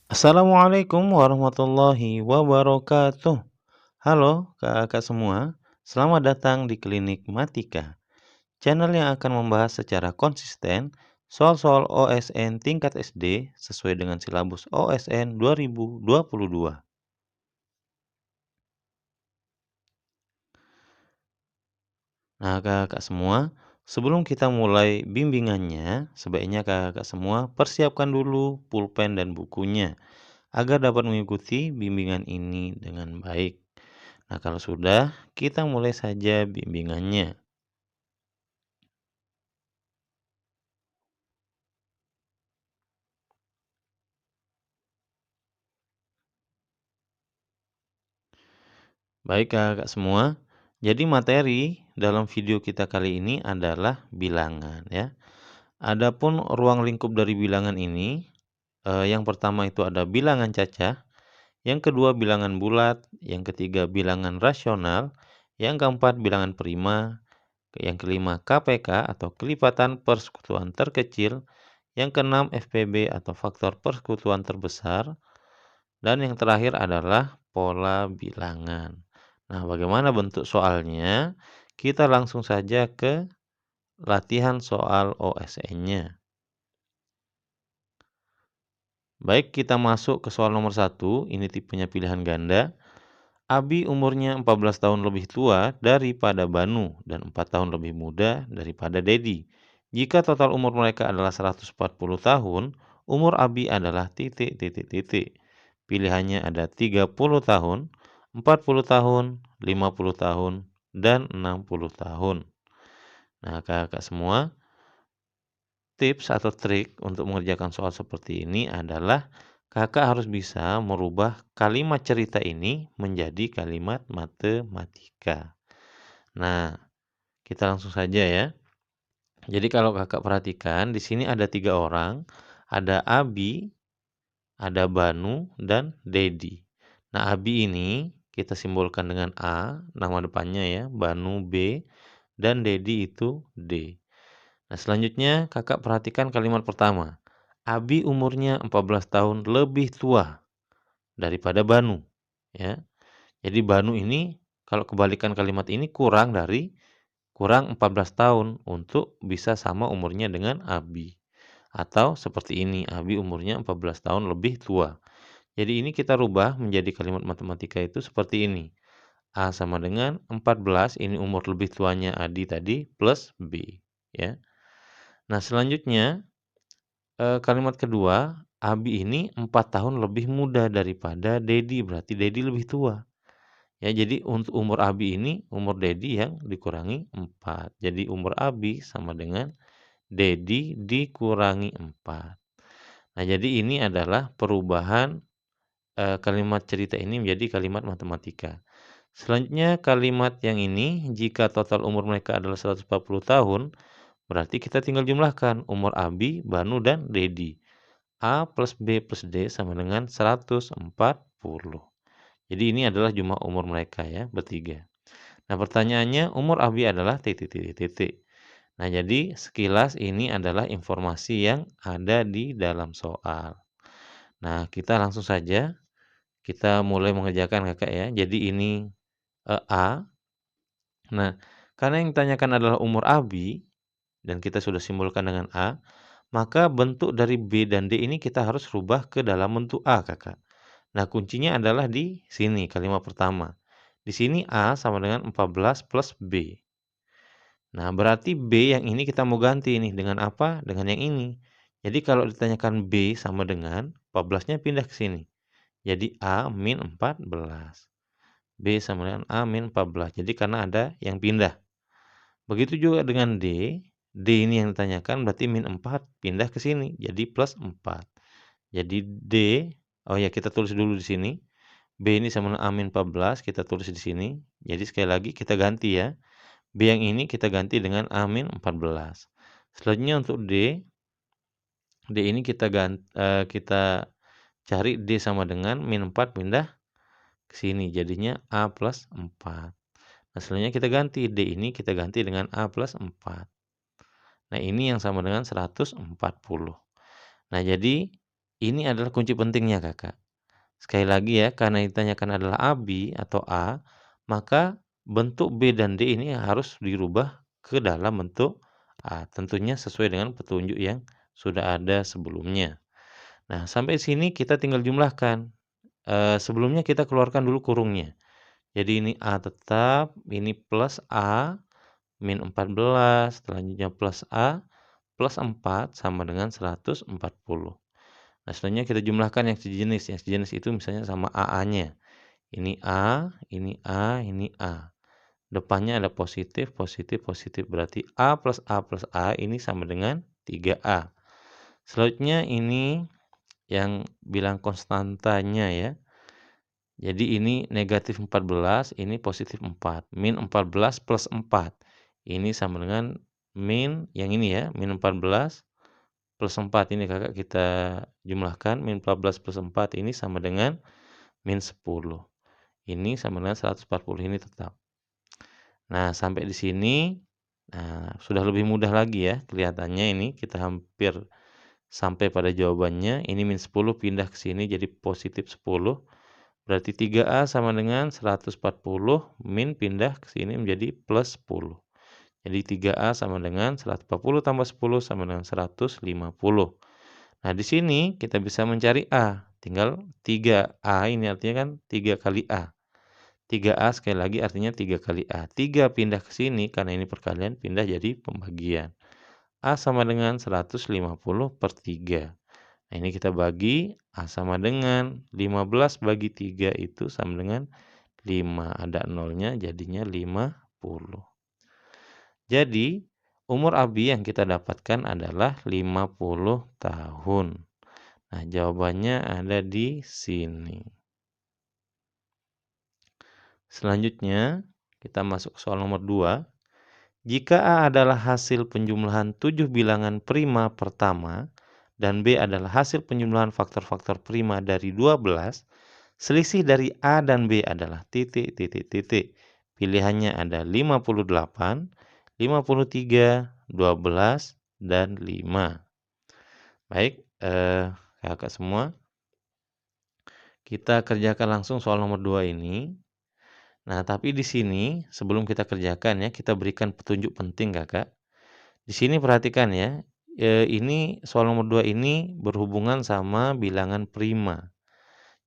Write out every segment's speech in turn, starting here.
Assalamualaikum warahmatullahi wabarakatuh. Halo kakak semua, selamat datang di Klinik Matika, channel yang akan membahas secara konsisten soal-soal OSN tingkat SD sesuai dengan silabus OSN 2022. Nah kakak semua, sebelum kita mulai bimbingannya, sebaiknya kakak semua persiapkan dulu pulpen dan bukunya agar dapat mengikuti bimbingan ini dengan baik. Nah, kalau sudah, kita mulai saja bimbingannya. Baik, kakak semua. Jadi materi dalam video kita kali ini adalah bilangan ya. Adapun ruang lingkup dari bilangan ini, yang pertama itu ada bilangan cacah, yang kedua bilangan bulat, yang ketiga bilangan rasional, yang keempat bilangan prima, yang kelima KPK atau kelipatan persekutuan terkecil, yang keenam FPB atau faktor persekutuan terbesar, dan yang terakhir adalah pola bilangan. Nah, bagaimana bentuk soalnya? Kita langsung saja ke latihan soal OSN-nya. Baik, kita masuk ke soal nomor 1. Ini tipenya pilihan ganda. Abi umurnya 14 tahun lebih tua daripada Banu dan 4 tahun lebih muda daripada Dedi. Jika total umur mereka adalah 140 tahun, umur Abi adalah titik titik titik. Pilihannya ada 30 tahun, 40 tahun, 50 tahun, dan 60 tahun. Nah, kakak semua, tips atau trik untuk mengerjakan soal seperti ini adalah kakak harus bisa merubah kalimat cerita ini menjadi kalimat matematika. Nah, kita langsung saja ya. Jadi kalau kakak perhatikan, di sini ada 3 orang, ada Abi, ada Banu, dan Dedi. Nah, Abi ini kita simbolkan dengan A, nama depannya ya, Banu B, dan Dedi itu D. Nah, selanjutnya kakak perhatikan kalimat pertama. Abi umurnya 14 tahun lebih tua daripada Banu. Ya. Jadi Banu ini kalau kebalikan kalimat ini kurang 14 tahun untuk bisa sama umurnya dengan Abi. Atau seperti ini, Abi umurnya 14 tahun lebih tua. Jadi ini kita rubah menjadi kalimat matematika itu seperti ini. A sama dengan 14, ini umur lebih tuanya Adi tadi, plus B. Ya. Nah selanjutnya, kalimat kedua, Abi ini 4 tahun lebih muda daripada Dedi, berarti Dedi lebih tua. Ya, jadi untuk umur Abi ini, umur Dedi yang dikurangi 4. Jadi umur Abi sama dengan Dedi dikurangi 4. Nah, jadi ini adalah perubahan, kalimat cerita ini menjadi kalimat matematika. Selanjutnya kalimat yang ini, jika total umur mereka adalah 140 tahun, berarti kita tinggal jumlahkan umur Abi, Banu, dan Dedi. A plus B plus D sama dengan 140. Jadi ini adalah jumlah umur mereka ya, bertiga. Nah, pertanyaannya umur Abi adalah titik titik titik. Nah, jadi sekilas ini adalah informasi yang ada di dalam soal. Nah, kita langsung saja kita mulai mengerjakan Kakak ya. Jadi ini A. Nah, karena yang ditanyakan adalah umur Abi dan kita sudah simbolkan dengan A, maka bentuk dari B dan D ini kita harus rubah ke dalam bentuk A, Kakak. Nah, kuncinya adalah di sini kalimat pertama. Di sini A sama dengan 14 plus B. Nah, berarti B yang ini kita mau ganti nih dengan apa? Dengan yang ini. Jadi kalau ditanyakan B sama dengan 14-nya pindah ke sini. Jadi A min 14. B sama dengan A min 14. Jadi karena ada yang pindah. Begitu juga dengan D. D ini yang ditanyakan berarti min 4 pindah ke sini. Jadi plus 4. Jadi D, oh ya kita tulis dulu di sini. B ini sama dengan A min 14, kita tulis di sini. Jadi sekali lagi kita ganti ya. B yang ini kita ganti dengan A min 14. Selanjutnya untuk D, D ini kita cari D sama dengan min 4 pindah ke sini. Jadinya A plus 4. Nah, selanjutnya kita ganti D ini kita ganti dengan A plus 4. Nah, ini yang sama dengan 140. Nah, jadi Ini adalah kunci pentingnya, Kakak. Sekali lagi ya, karena yang ditanyakan adalah ABI atau A, maka bentuk B dan D ini harus dirubah ke dalam bentuk A. Tentunya sesuai dengan petunjuk yang sudah ada sebelumnya. Nah, sampai sini kita tinggal jumlahkan. Sebelumnya kita keluarkan dulu kurungnya. Jadi ini A tetap, ini plus A, min 14, selanjutnya plus A, plus 4 sama dengan 140. Nah, selanjutnya kita jumlahkan yang sejenis. Yang sejenis itu misalnya sama AA-nya. Ini A, ini A, ini A. Depannya ada positif, positif, positif. Berarti A plus A plus A ini sama dengan 3A. Selanjutnya ini yang bilang konstantanya ya. Jadi ini negatif 14, ini positif 4. Min 14 plus 4. Ini sama dengan min yang ini ya, min 14 plus 4. Ini Kakak kita jumlahkan, min 14 plus 4 ini sama dengan min 10. Ini sama dengan 140 ini tetap. Nah, sampai di sini sudah lebih mudah lagi ya. Kelihatannya ini kita hampir sampai pada jawabannya. Ini min 10 pindah ke sini jadi positif 10. Berarti 3A sama dengan 140 min pindah ke sini menjadi plus 10. Jadi 3A sama dengan 140 tambah 10 sama dengan 150. Nah, di sini kita bisa mencari A. Tinggal 3A ini artinya kan 3 kali A. 3A sekali lagi artinya 3 kali A. 3 pindah ke sini karena ini perkalian pindah jadi pembagian. A sama dengan 150 per 3. Nah, ini kita bagi, A sama dengan 15 bagi 3 itu sama dengan 5. Ada nolnya jadinya 50. Jadi, umur Abi yang kita dapatkan adalah 50 tahun. Nah, jawabannya ada di sini. Selanjutnya, kita masuk ke soal nomor 2. Jika A adalah hasil penjumlahan 7 bilangan prima pertama dan B adalah hasil penjumlahan faktor-faktor prima dari 12, selisih dari A dan B adalah titik, titik, titik. Pilihannya ada 58, 53, 12, dan 5. Baik, kakak semua, kita kerjakan langsung soal nomor 2 ini. Nah, tapi di sini sebelum kita kerjakan ya, kita berikan petunjuk penting Kakak. Di sini perhatikan ya, ini soal nomor 2 ini berhubungan sama bilangan prima.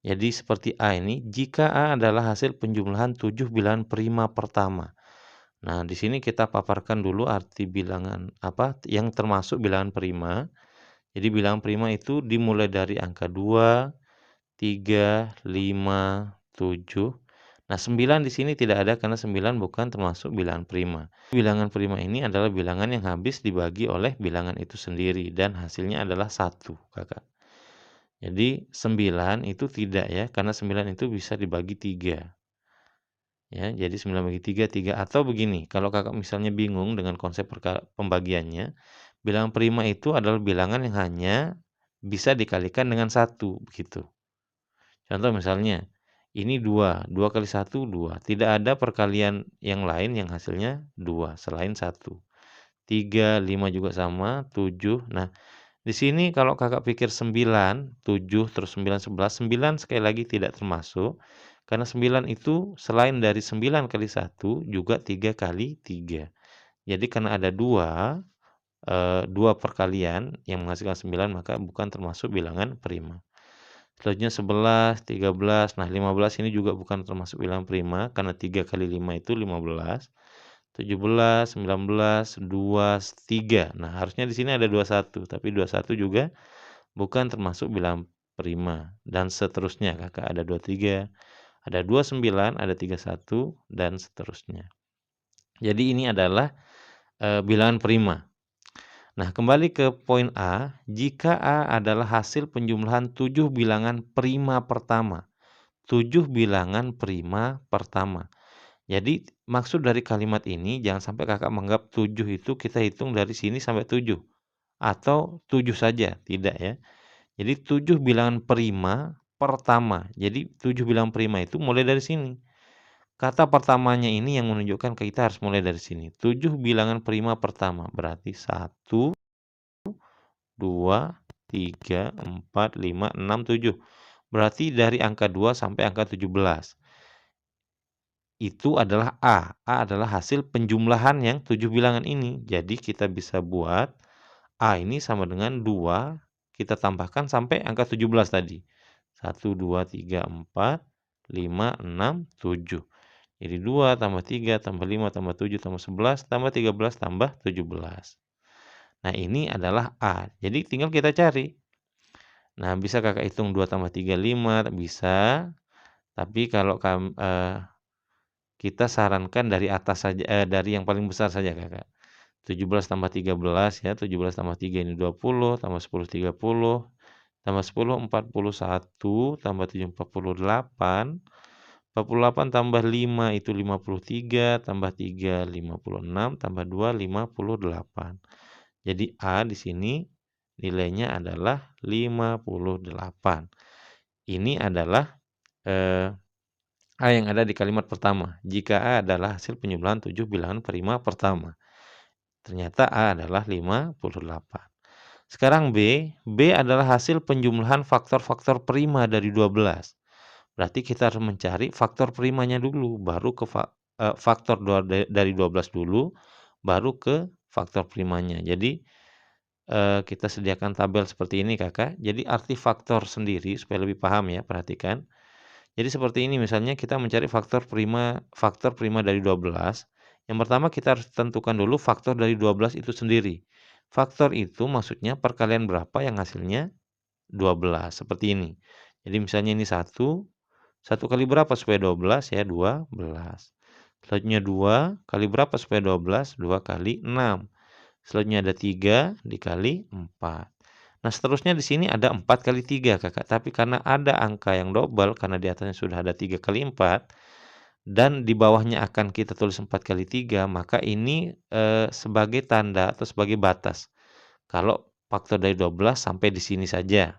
Jadi seperti A ini, jika A adalah hasil penjumlahan 7 bilangan prima pertama. Nah, di sini kita paparkan dulu arti bilangan apa yang termasuk bilangan prima. Jadi bilangan prima itu dimulai dari angka 2, 3, 5, 7. Nah, 9 di sini tidak ada karena 9 bukan termasuk bilangan prima. Bilangan prima ini adalah bilangan yang habis dibagi oleh bilangan itu sendiri dan hasilnya adalah 1, Kakak. Jadi 9 itu tidak ya, karena 9 itu bisa dibagi 3. Ya, jadi 9 bagi 3, 3. Atau begini, kalau Kakak misalnya bingung dengan konsep pembagiannya, bilangan prima itu adalah bilangan yang hanya bisa dikalikan dengan 1, begitu. Contoh misalnya, ini 2, 2 kali 1, 2. Tidak ada perkalian yang lain yang hasilnya 2, selain 1. 3, 5 juga sama, 7. Nah, di sini kalau Kakak pikir 9, 7, terus 9, 11, 9 sekali lagi tidak termasuk, karena 9 itu selain dari 9 kali 1, juga 3 kali 3. Jadi karena ada 2 perkalian yang menghasilkan 9, maka bukan termasuk bilangan prima. Selanjutnya 11, 13, nah 15 ini juga bukan termasuk bilangan prima, karena 3 kali 5 itu 15. 17, 19, 2, 3. Nah, harusnya di sini ada 21, tapi 21 juga bukan termasuk bilangan prima dan seterusnya. Kakak ada 23, ada 29, ada 31 dan seterusnya. Jadi ini adalah bilangan prima. Nah, kembali ke poin A, jika A adalah hasil penjumlahan 7 bilangan prima pertama. 7 bilangan prima pertama. Jadi maksud dari kalimat ini jangan sampai Kakak menganggap 7 itu kita hitung dari sini sampai 7 atau 7 saja, tidak ya. Jadi 7 bilangan prima pertama. Jadi 7 bilangan prima itu mulai dari sini. Kata pertamanya ini yang menunjukkan kita harus mulai dari sini. 7 bilangan prima pertama berarti 1, 2, 3, 4, 5, 6, 7. Berarti dari angka 2 sampai angka 17. Itu adalah A. A adalah hasil penjumlahan yang 7 bilangan ini. Jadi kita bisa buat A ini sama dengan 2, kita tambahkan sampai angka 17 tadi. 1, 2, 3, 4, 5, 6, 7. Jadi 2 tambah 3 tambah 5 tambah 7 tambah 11 tambah 13 tambah 17. Nah, ini adalah A. Jadi tinggal kita cari. Nah, bisa Kakak hitung 2 tambah 3, 5, bisa. Tapi kalau kita sarankan dari atas saja, dari yang paling besar saja Kakak. 17 tambah 13 ya, 17 tambah 3 ini 20, tambah 10, 30, tambah 10, 41, tambah 7, 48, 48 tambah 5 itu 53, tambah 3, 56, tambah 2, 58. Jadi A di sini nilainya adalah 58. Ini adalah A yang ada di kalimat pertama. Jika A adalah hasil penjumlahan 7 bilangan prima pertama. Ternyata A adalah 58. Sekarang B. B adalah hasil penjumlahan faktor-faktor prima dari 12. Berarti kita harus mencari faktor primanya dulu, baru ke faktor dari 12 dulu, baru ke faktor primanya. Jadi kita sediakan tabel seperti ini Kakak. Jadi arti faktor sendiri supaya lebih paham ya, perhatikan. Jadi seperti ini misalnya kita mencari faktor prima dari 12. Yang pertama kita harus tentukan dulu faktor dari 12 itu sendiri. Faktor itu maksudnya perkalian berapa yang hasilnya 12, seperti ini. Jadi misalnya ini 1, 1 kali berapa supaya 12 ya, 12. Selanjutnya 2 kali berapa supaya 12? 2 kali 6. Selanjutnya ada 3 dikali 4. Nah, seterusnya di sini ada 4 kali 3 Kakak, tapi karena ada angka yang double, karena di atasnya sudah ada 3 kali 4, dan di bawahnya akan kita tulis 4 kali 3, maka ini sebagai tanda atau sebagai batas. Kalau faktor dari 12 sampai di sini saja.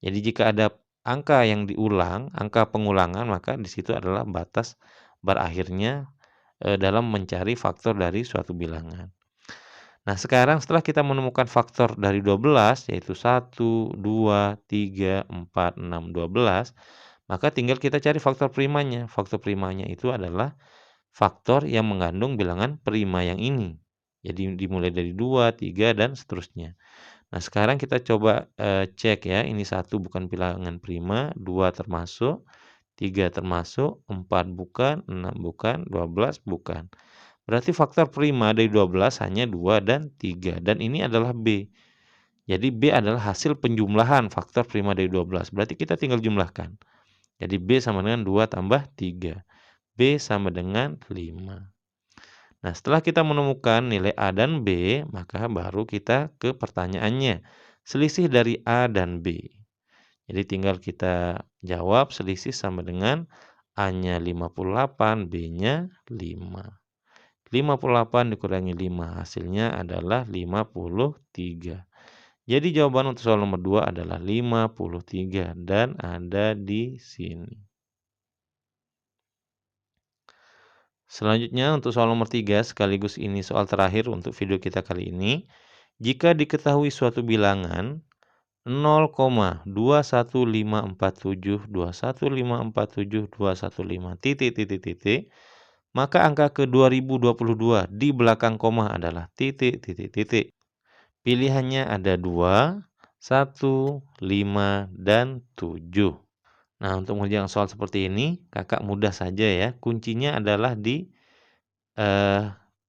Jadi jika ada angka yang diulang, angka pengulangan, maka di situ adalah batas berakhirnya dalam mencari faktor dari suatu bilangan. Nah, sekarang setelah kita menemukan faktor dari 12, yaitu 1, 2, 3, 4, 6, 12, maka tinggal kita cari faktor primanya. Faktor primanya itu adalah faktor yang mengandung bilangan prima yang ini. Jadi dimulai dari 2, 3, dan seterusnya. Nah, sekarang kita coba cek ya, ini 1 bukan bilangan prima, 2 termasuk, 3 termasuk, 4 bukan, 6 bukan, 12 bukan. Berarti faktor prima dari 12 hanya 2 dan 3, dan ini adalah B. Jadi B adalah hasil penjumlahan faktor prima dari 12, berarti kita tinggal jumlahkan. Jadi B sama dengan 2 tambah 3, B sama dengan 5. Nah, setelah kita menemukan nilai A dan B, maka baru kita ke pertanyaannya. Selisih dari A dan B. Jadi tinggal kita jawab selisih sama dengan A-nya 58, B-nya 5. 58 dikurangi 5 hasilnya adalah 53. Jadi jawaban untuk soal nomor 2 adalah 53 dan ada di sini. Selanjutnya untuk soal nomor 3 sekaligus ini soal terakhir untuk video kita kali ini. Jika diketahui suatu bilangan 0,2154721547215 titik, maka angka ke 2022 di belakang koma adalah titik. Pilihannya ada 2, 1, 5, dan 7. Nah, untuk mengerjakan soal seperti ini, Kakak mudah saja ya. Kuncinya adalah di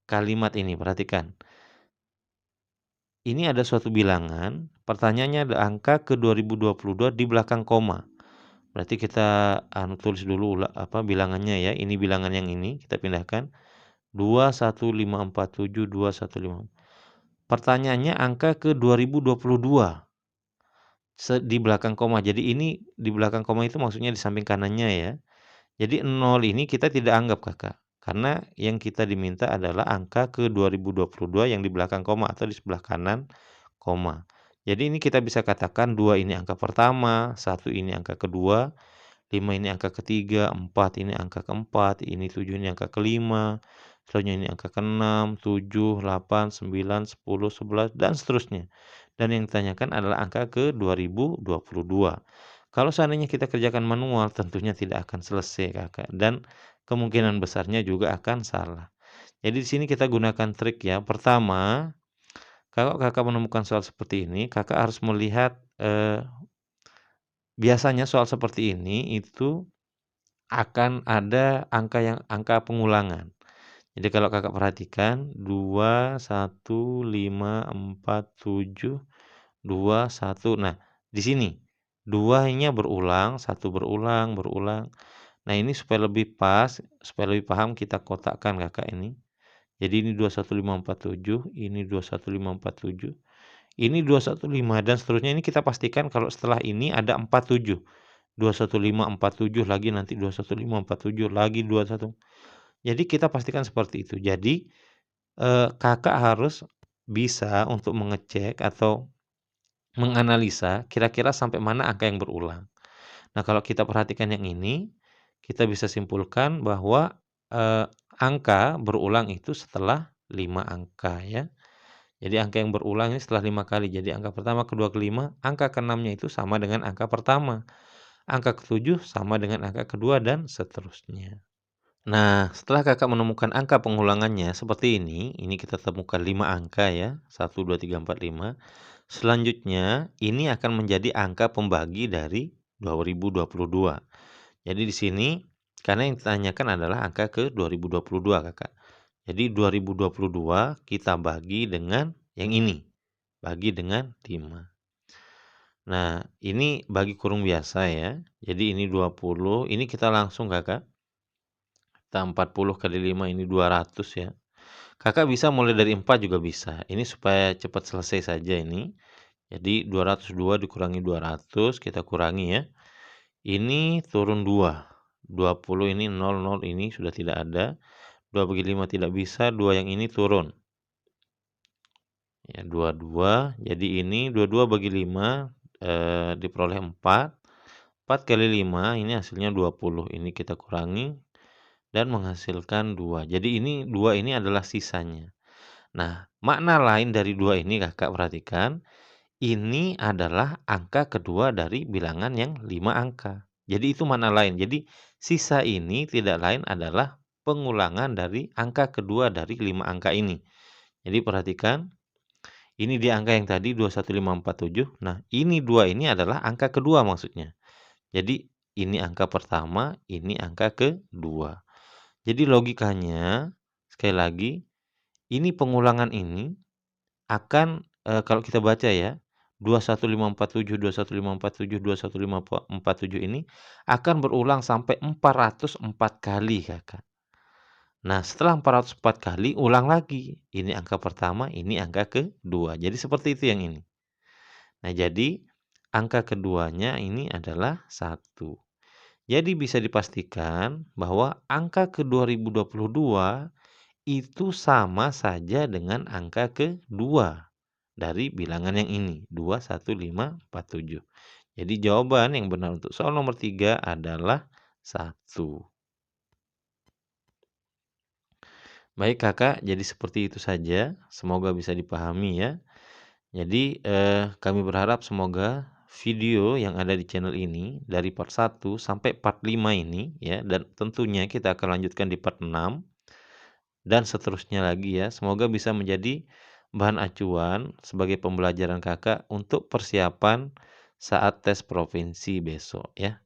kalimat ini, perhatikan. Ini ada suatu bilangan, pertanyaannya ada angka ke 2022 di belakang koma. Berarti kita tulis dulu bilangannya ya. Ini bilangan yang ini, kita pindahkan. 215472155. Pertanyaannya angka ke 2022 di belakang koma. Jadi ini di belakang koma itu maksudnya di samping kanannya ya. Jadi 0 ini kita tidak anggap Kakak. Karena yang kita diminta adalah angka ke 2022 yang di belakang koma atau di sebelah kanan koma. Jadi ini kita bisa katakan 2 ini angka pertama, 1 ini angka kedua, 5 ini angka ketiga, 4 ini angka keempat, ini 7 ini angka kelima, selanjutnya ini angka ke-6, 7, 8, 9, 10, 11, dan seterusnya. Dan yang ditanyakan adalah angka ke-2022. Kalau seandainya kita kerjakan manual tentunya tidak akan selesai, Kakak, dan kemungkinan besarnya juga akan salah. Jadi di sini kita gunakan trik ya. Pertama, kalau Kakak menemukan soal seperti ini, Kakak harus melihat, biasanya soal seperti ini itu akan ada angka pengulangan. Jadi kalau Kakak perhatikan 2, 1, 5, 4, 7, 2, 1. Nah, di sini 2-nya berulang, 1 berulang berulang. Nah, ini supaya lebih pas, supaya lebih paham kita kotakkan Kakak ini. Jadi ini 21547, ini 21547, ini 215 dan seterusnya. Ini kita pastikan kalau setelah ini ada 47. 21547 lagi, nanti 21547 lagi, 21. Jadi kita pastikan seperti itu. Jadi, Kakak harus bisa untuk mengecek atau menganalisa kira-kira sampai mana angka yang berulang. Nah, kalau kita perhatikan yang ini, kita bisa simpulkan bahwa, angka berulang itu setelah 5 angka ya. Jadi angka yang berulang ini setelah 5 kali. Jadi angka pertama, kedua, kelima, angka keenamnya itu sama dengan angka pertama. Angka ketujuh sama dengan angka kedua dan seterusnya. Nah, setelah Kakak menemukan angka pengulangannya seperti ini kita temukan 5 angka ya, 1, 2, 3, 4, 5. Selanjutnya, ini akan menjadi angka pembagi dari 2022. Jadi di sini, karena yang ditanyakan adalah angka ke 2022, Kakak. Jadi 2022 kita bagi dengan yang ini, bagi dengan 5. Nah, ini bagi kurung biasa ya. Jadi ini 20, ini kita langsung Kakak. Kita 40 kali 5 ini 200 ya. Kakak bisa mulai dari 4 juga bisa. Ini supaya cepat selesai saja ini. Jadi 202 dikurangi 200, kita kurangi ya. Ini turun 2. 20 ini 0, 0 ini sudah tidak ada. 2 bagi 5 tidak bisa, 2 yang ini turun. Ya, 22. Jadi ini 22 bagi 5 diperoleh 4. 4 kali 5 ini hasilnya 20. Ini kita kurangi dan menghasilkan 2. Jadi ini 2 ini adalah sisanya. Nah, makna lain dari 2 ini Kakak perhatikan, ini adalah angka kedua dari bilangan yang 5 angka. Jadi itu makna lain. Jadi sisa ini tidak lain adalah pengulangan dari angka kedua dari 5 angka ini. Jadi perhatikan, ini di angka yang tadi 21547. Nah, ini 2 ini adalah angka kedua maksudnya. Jadi ini angka pertama, ini angka kedua. Jadi logikanya, sekali lagi, ini pengulangan ini akan, kalau kita baca ya, 21547, 21547, 21547 ini akan berulang sampai 404 kali, Kakak. Nah, setelah 404 kali, ulang lagi. Ini angka pertama, ini angka kedua. Jadi seperti itu yang ini. Nah, jadi angka keduanya ini adalah 1. Jadi bisa dipastikan bahwa angka ke-2022 itu sama saja dengan angka kedua dari bilangan yang ini, 21547. Jadi jawaban yang benar untuk soal nomor 3 adalah 1. Baik Kakak, jadi seperti itu saja. Semoga bisa dipahami ya. Jadi, kami berharap semoga video yang ada di channel ini dari part 1 sampai part 5 ini ya, dan tentunya kita akan lanjutkan di part 6 dan seterusnya lagi ya. Semoga bisa menjadi bahan acuan sebagai pembelajaran Kakak untuk persiapan saat tes provinsi besok ya.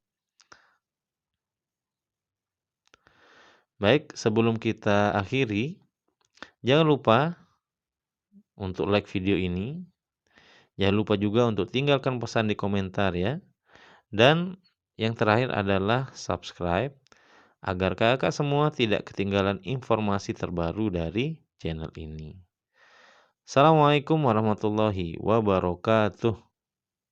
Baik, sebelum kita akhiri, jangan lupa untuk like video ini. Jangan lupa juga untuk tinggalkan pesan di komentar ya. Dan yang terakhir adalah subscribe agar kakak semua tidak ketinggalan informasi terbaru dari channel ini. Assalamualaikum warahmatullahi wabarakatuh.